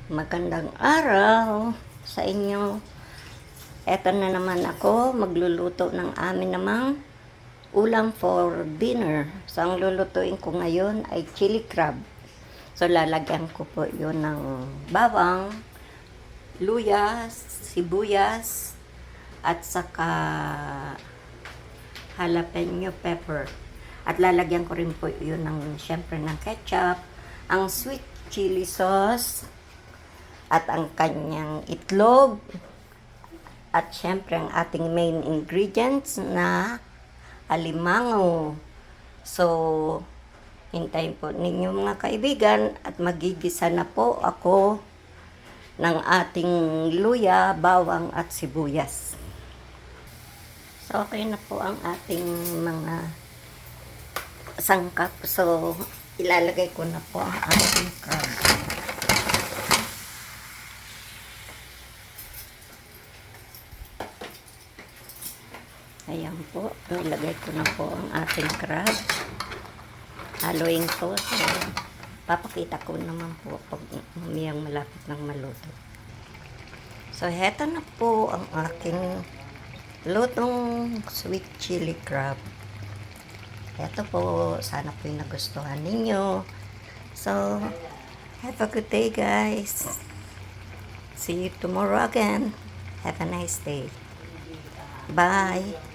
Magandang araw sa inyo. Eto na naman ako, magluluto ng amin namang ulam for dinner. So, ang lulutuin ko ngayon ay chili crab. So, lalagyan ko po yun ng bawang, luya, sibuyas, at saka jalapeno pepper. At lalagyan ko rin po yun ng, syempre, ng ketchup, ang sweet chili sauce, at ang kanyang itlog, at syempre ang ating main ingredients na alimango. So, hintayin po ninyo mga kaibigan at magigisa na po ako ng ating luya, bawang at sibuyas. So, okay na po ang ating mga sangkap. So, ilalagay ko na po ang ating crab. Ayan po, nilagay ko na po ang ating crab. Haluin ko. So, papakita ko naman po pag umiyang malapit ng maluto. So, heto na po ang aking lutong sweet chili crab. Heto po, sana po yung nagustuhan ninyo. So, have a good day, guys. See you tomorrow again. Have a nice day. Bye.